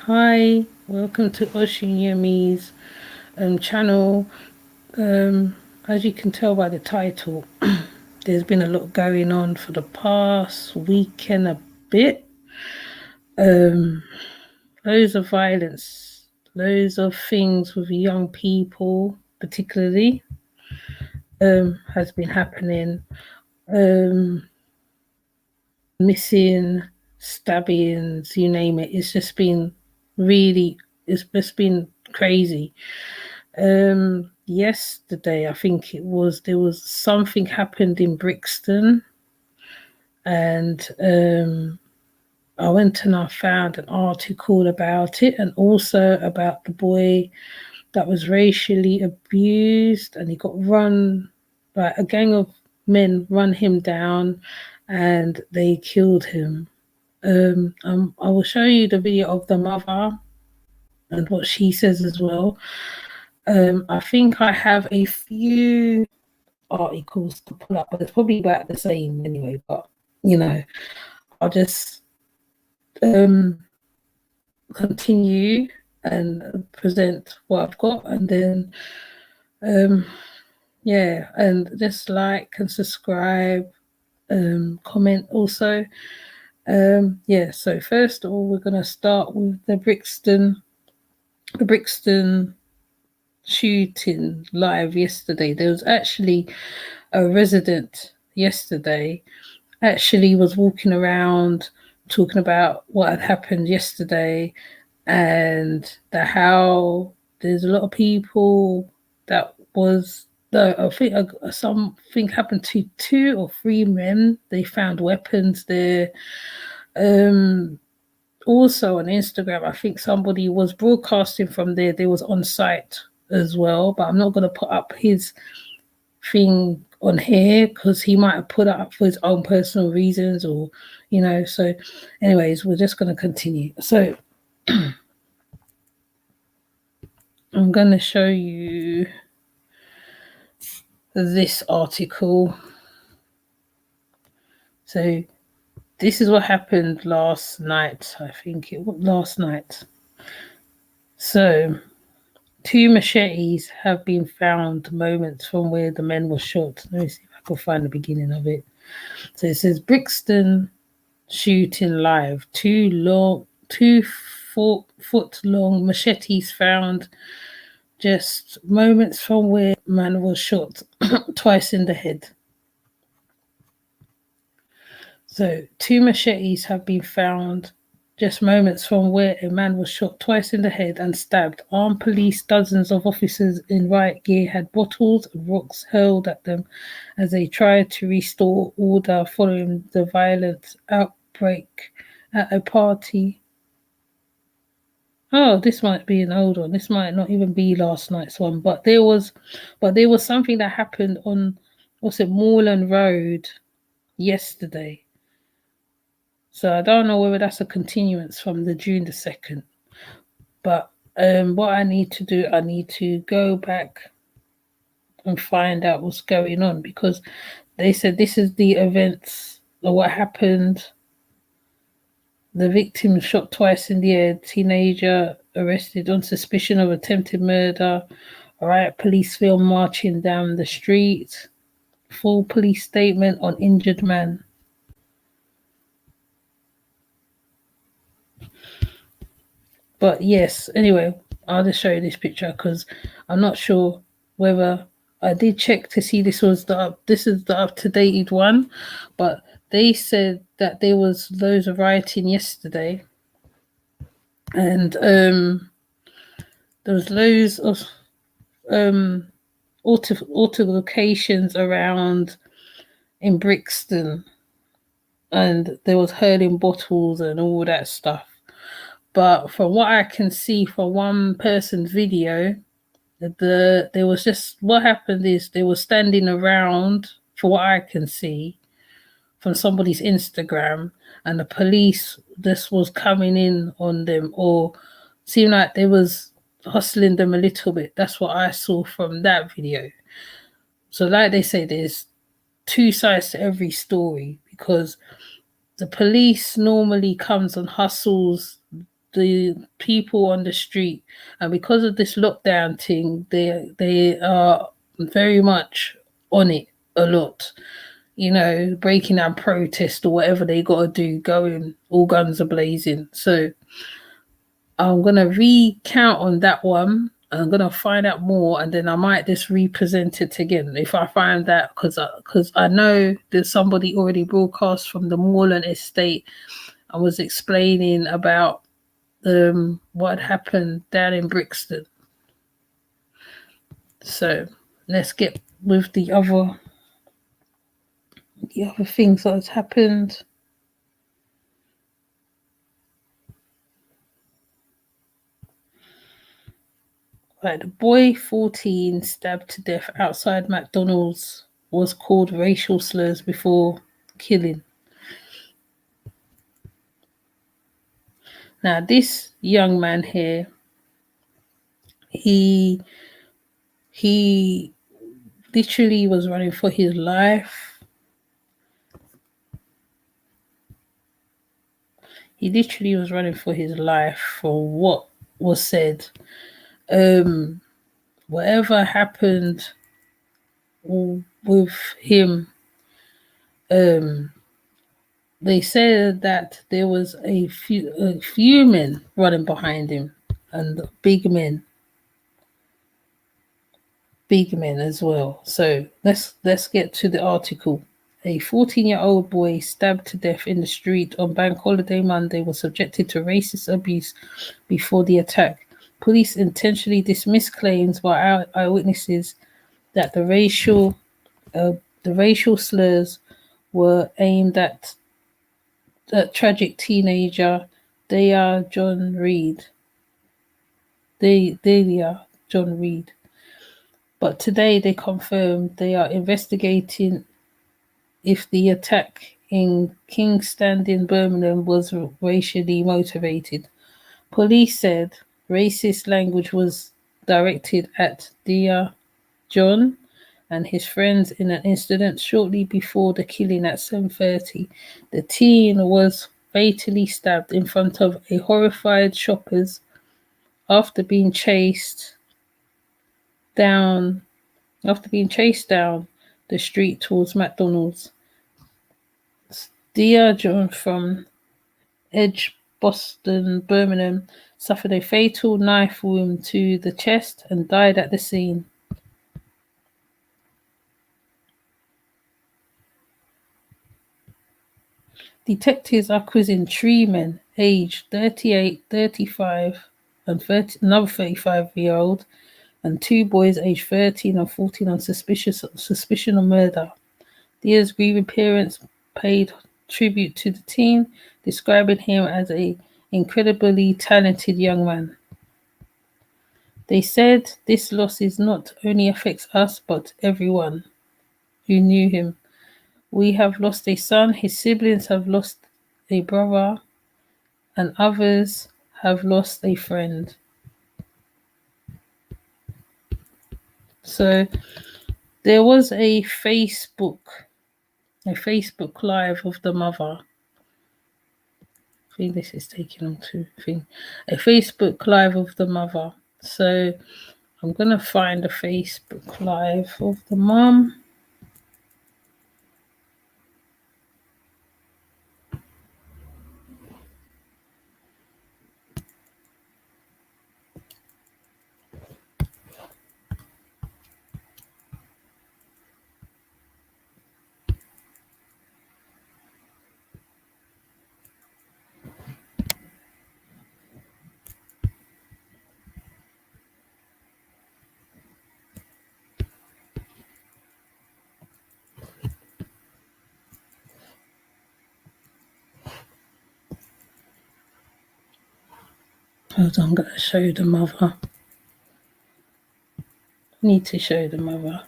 Hi, welcome to Ocean Yumi's channel. As you can tell by the title, there's been a lot going on for the past week and a bit. Loads of violence, loads of things with young people, particularly, has been happening. Missing, stabbings, you name it. It's just been really, it's just been crazy. Yesterday I think it was, there was something happened in Brixton, and I went and I found an article about it, and also about the boy that was racially abused, and he got run by a gang of men, run him down, and they killed him. I will show you the video of the mother and what she says as well. I think I have a few articles to pull up, but it's probably about the same anyway. But I'll just continue and present what I've got, and then and just like and subscribe, comment also. So first of all, we're gonna start with the Brixton shooting live yesterday. There was actually a resident yesterday actually was walking around talking about what had happened yesterday, and how there's a lot of people that was I think something happened to 2 or 3 men. They found weapons there. Also on Instagram, I think somebody was broadcasting from there. They was on site as well, but I'm not going to put up his thing on here because he might have put it up for his own personal reasons, or so anyways, we're just going to continue. So I'm going to show you this article. So this is what happened last night. I think it was last night. So 2 machetes have been found moments from where the men were shot. Let me see if I can find the beginning of it. So it says Brixton shooting live. 2 foot long machetes found just moments from where man was shot twice in the head. So 2 machetes have been found just moments from where a man was shot twice in the head and stabbed. Armed police, dozens of officers in riot gear had bottles and rocks hurled at them as they tried to restore order following the violent outbreak at a party. Oh, this might be an old one. This might not even be last night's one. But there was something that happened on, what's it, Moreland Road yesterday. So I don't know whether that's a continuance from the June the 2nd. But what I need to do, I need to go back and find out what's going on, because they said this is the events or what happened. The victim shot twice in the head. Teenager arrested on suspicion of attempted murder. Riot police film marching down the street. Full police statement on injured man. But yes, anyway, I'll just show you this picture because I'm not sure whether I did check to see this is the up to date one, but they said that there was loads of rioting yesterday, and there was loads of altercations around in Brixton, and there was hurling bottles and all that stuff. But from what I can see from one person's video, there was just, what happened is they were standing around, for what I can see from somebody's Instagram, and the police just was coming in on them, or seemed like they was hustling them a little bit. That's what I saw from that video. So like they say, there's 2 sides to every story, because the police normally comes and hustles the people on the street, and because of this lockdown thing, they are very much on it a lot. You know, breaking down protest or whatever they got to do, going all guns a blazing. So I'm gonna recount on that one. I'm gonna find out more, and then I might just represent it again if I find that, because I know there's somebody already broadcast from the Moreland estate. I was explaining about what happened down in Brixton. So let's get with the other things that has happened. Right, the boy 14 stabbed to death outside McDonald's was called racial slurs before killing. Now this young man here, he literally was running for his life. He literally was running for his life for what was said. Whatever happened with him, they said that there was a few men running behind him, and big men as well. So let's get to the article. A 14-year-old boy stabbed to death in the street on Bank Holiday Monday was subjected to racist abuse before the attack. Police intentionally dismissed claims by eyewitnesses that the racial slurs were aimed at tragic teenager Dea-John Reid. Dea-John Reid. But today they confirmed they are investigating if the attack in Kingstanding, Birmingham was racially motivated. Police said racist language was directed at Dea-John and his friends in an incident shortly before the killing at 7:30. The teen was fatally stabbed in front of a horrified shoppers after being chased down the street towards McDonald's. Dea-John from Boston, Birmingham, suffered a fatal knife wound to the chest and died at the scene. Detectives are quizzing three men, aged 38, 35, and another 35-year-old, and two boys aged 13 and 14 on suspicion of murder. Dea's grieving parents paid tribute to the teen, describing him as an incredibly talented young man. They said this loss not only affects us, but everyone who knew him. We have lost a son, his siblings have lost a brother, and others have lost a friend. So there was a Facebook Live of the mother. I think this is taking on to a Facebook Live of the mother. So I'm gonna find a Facebook Live of the mom. Hold on, I'm gonna show you the mother. Need to show the mother.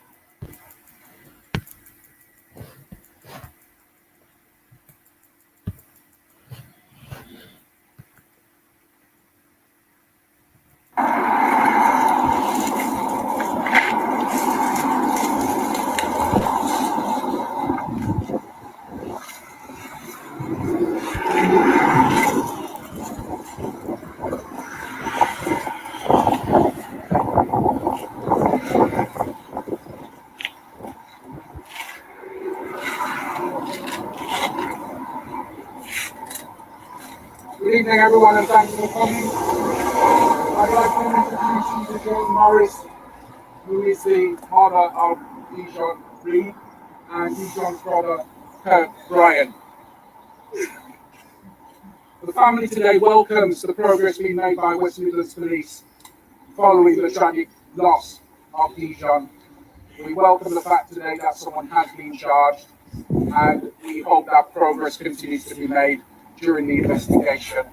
Good evening, everyone, and thanks for coming. I'd like to introduce you to Joan Morris, who is the mother of Dea-John Reid and Dea-John's brother, Kirk Bryan. The family today welcomes the progress being made by West Midlands Police following the tragic loss of Dea-John. We welcome the fact today that someone has been charged, and we hope that progress continues to be made during the investigation.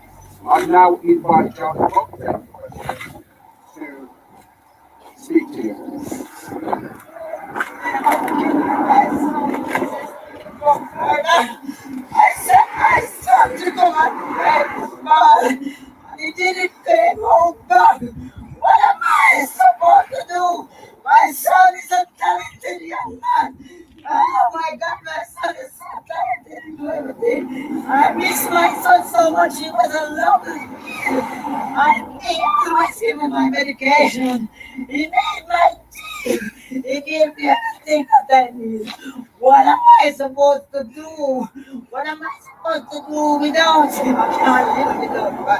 I now invite John to speak to you. I sent my son to go and pray for God, and he didn't came home back. What am I supposed to do? My son is a talented young man. Oh my God, my son is so talented in everything. I miss my son so much. He was a lovely kid. I influenced him with my medication. He made my tea. He gave me everything that I need. What am I supposed to do? What am I supposed to do without him? I can't live without my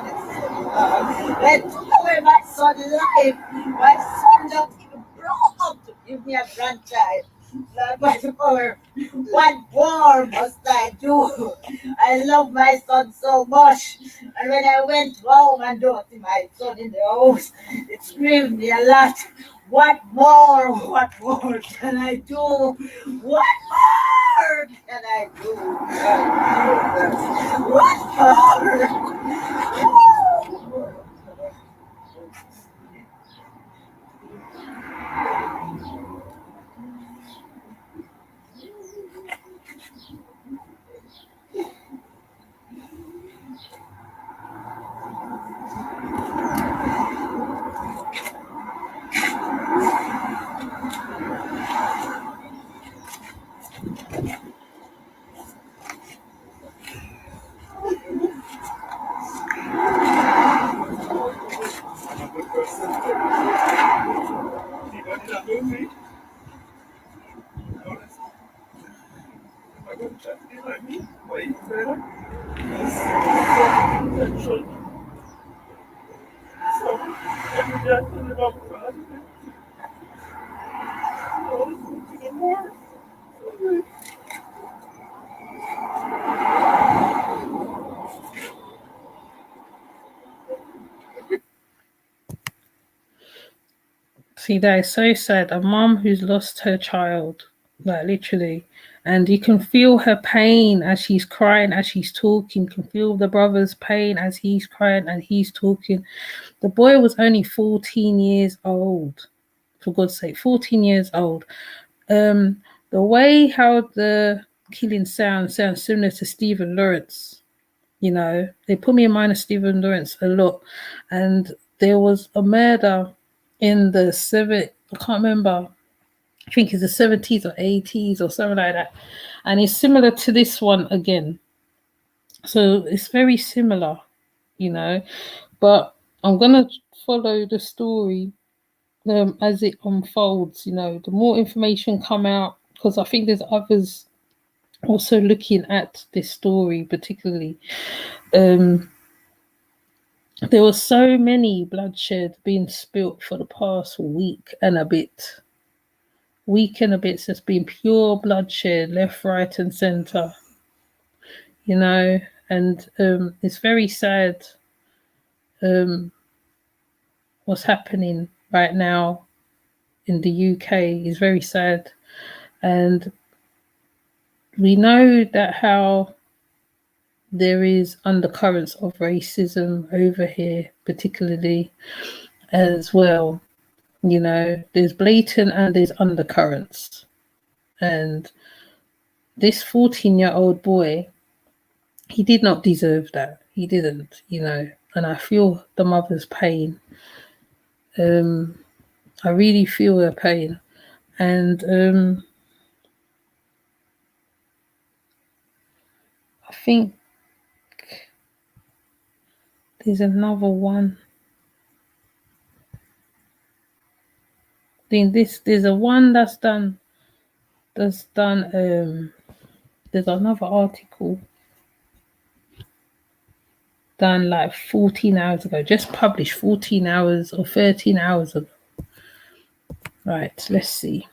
son. They took away my son's life. My son just broke up to give me a grandchild. Lord, by the power, what more must I do? I love my son so much. And when I went home and don't see my son in the house, it grieved me a lot. What more can I do? What more can I do? What more? See, that is so sad. A mum who's lost her child, like literally, and you can feel her pain as she's crying, as she's talking. You can feel the brother's pain as he's crying and he's talking. The boy was only 14 years old, for God's sake, 14 years old. The way how the killing sounds similar to Stephen Lawrence. You know, they put me in mind of Stephen Lawrence a lot, and there was a murder in the I can't remember. I think it's the 70s or 80s or something like that, and it's similar to this one again. So it's very similar, you know. But I'm gonna follow the story as it unfolds. You know, the more information come out, because I think there's others also looking at this story particularly. There was so many bloodshed being spilt for the past week and a bit. So it's been pure bloodshed, left, right, and centre. You know, and it's very sad what's happening right now in the UK is very sad. And we know that how there is undercurrents of racism over here, particularly as well. You know, there's blatant and there's undercurrents. And this 14-year-old boy, he did not deserve that. He didn't, you know. And I feel the mother's pain. I really feel her pain. And I think there's another one. There's a one that's done there's another article. done like 14 hours ago, just published 14 hours or 13 hours ago. Right, let's see.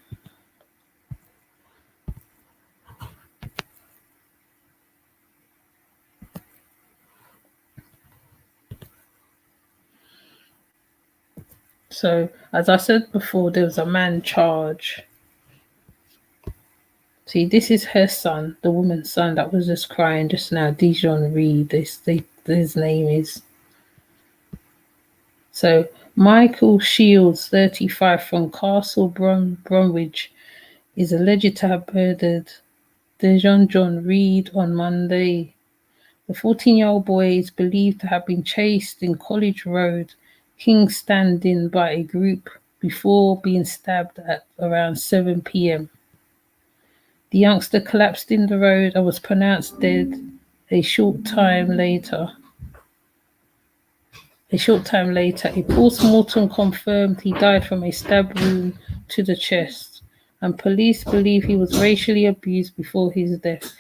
So, as I said before, there was a man charged. See, this is her son, the woman's son that was just crying just now, Dea-John Reid, his name is. So, Michael Shields, 35, from Castle Bromwich, is alleged to have murdered Dea-John Reid on Monday. The 14-year-old boy is believed to have been chased in College Road, Kingstanding, by a group before being stabbed at around 7 p.m. The youngster collapsed in the road and was pronounced dead a short time later. A post-mortem confirmed he died from a stab wound to the chest, and police believe he was racially abused before his death.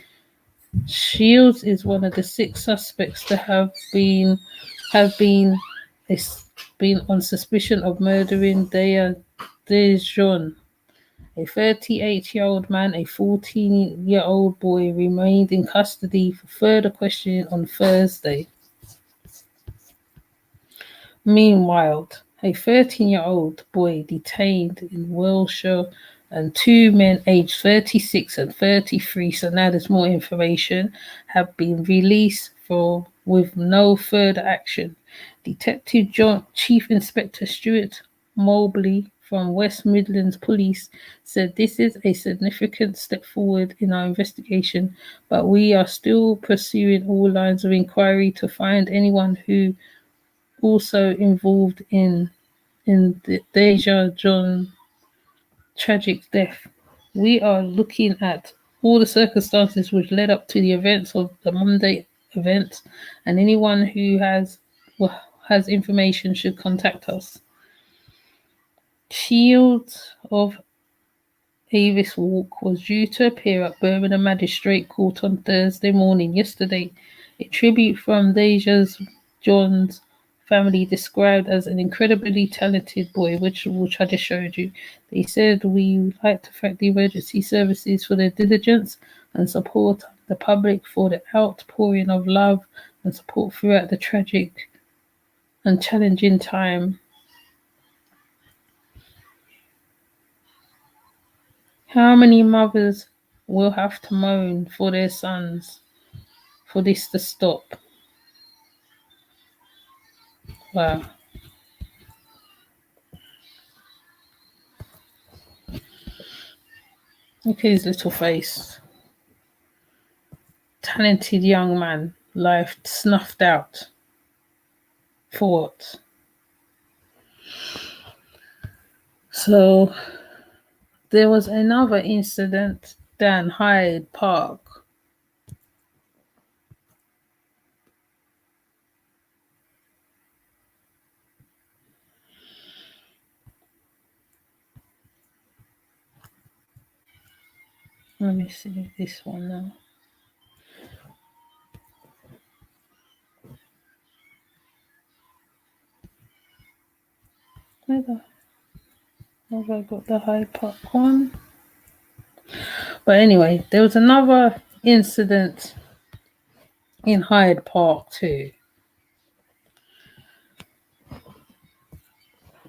Shields is one of the 6 suspects to have been on suspicion of murdering Dea-John. A 38-year-old man, a 14-year-old boy remained in custody for further questioning on Thursday. Meanwhile, a 13-year-old boy detained in Wiltshire and 2 men aged 36 and 33, so now there's more information, have been released with no further action. Detective Chief Inspector Stuart Mobley from West Midlands Police said this is a significant step forward in our investigation, but we are still pursuing all lines of inquiry to find anyone who also involved in the Dea-John tragic death. We are looking at all the circumstances which led up to the events of the Monday event, and anyone who has information should contact us. Shields of Avis Walk was due to appear at Birmingham Magistrate Court on Thursday morning. Yesterday, a tribute from Dea-John's family described as an incredibly talented boy, which I just showed you. They said, "We would like to thank the emergency services for their diligence and support the public for the outpouring of love and support throughout the tragic and challenging time." How many mothers will have to moan for their sons for this to stop? Wow. Look at his little face. Talented young man, life snuffed out. For what? So, there was another incident down Hyde Park. Let me see this one now. Where have I got the Hyde Park one? But anyway, there was another incident in Hyde Park too.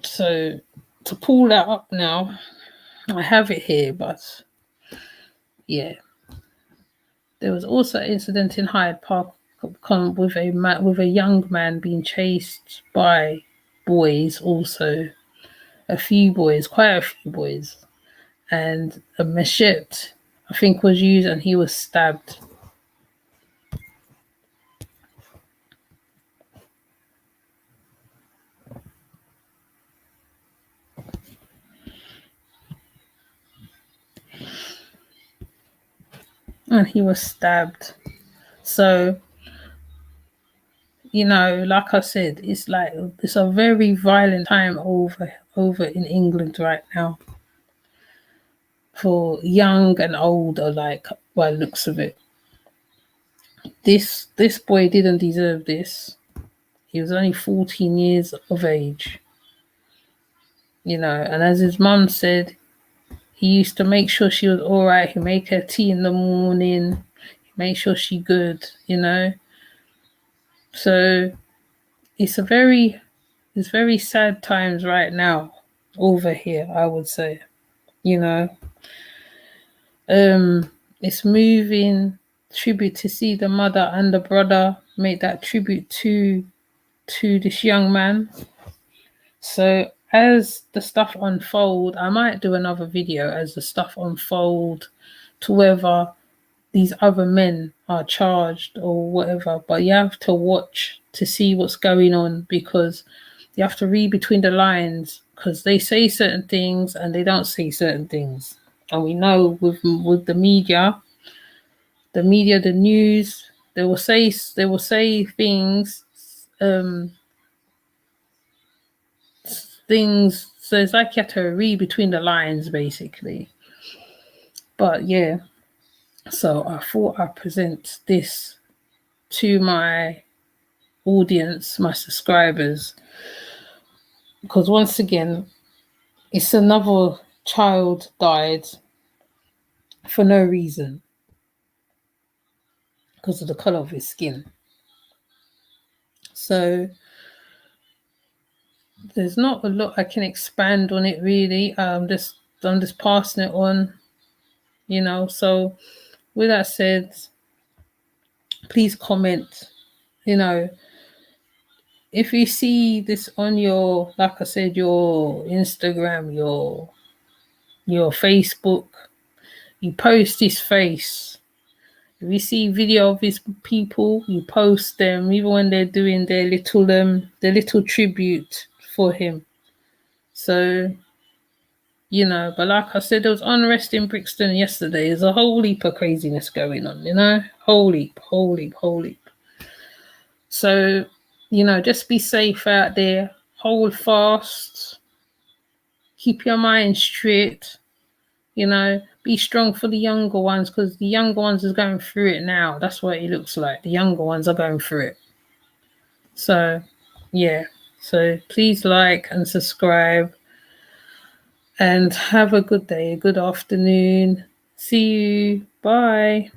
So to pull that up now, I have it here, but yeah. There was also an incident in Hyde Park with a young man being chased by boys, also quite a few boys, and a machete, I think, was used, and he was stabbed. So, like I said, it's a very violent time over in England right now for young and old alike, by the looks of it. This boy didn't deserve this. He was only 14 years of age. You know, and as his mum said, he used to make sure she was all right. He'd make her tea in the morning, make sure she good, you know. So it's very sad times right now over here, I would say. You know, it's moving tribute to see the mother and the brother make that tribute to this young man. So as the stuff unfold, I might do another video as the stuff unfold to whether these other men are charged or whatever, but you have to watch to see what's going on, because you have to read between the lines, because they say certain things and they don't say certain things. And we know with the media, the news, they will say things, so it's like you have to read between the lines basically. But yeah, so I thought I'd present this to my audience, my subscribers, because once again, it's another child died for no reason because of the color of his skin. So there's not a lot I can expand on it really. I'm just passing it on, you know. So with that said, please comment, you know, if you see this on your, like I said, your Instagram, your Facebook, you post his face. If you see video of his people, you post them, even when they're doing their little tribute for him. So, you know, but like I said, there was unrest in Brixton yesterday. There's a whole heap of craziness going on, you know, whole heap. So, you know, just be safe out there, hold fast, keep your mind straight, you know, be strong for the younger ones, because the younger ones is going through it now. That's what it looks like. The younger ones are going through it. So, yeah. So please like and subscribe and have a good day, a good afternoon. See you. Bye.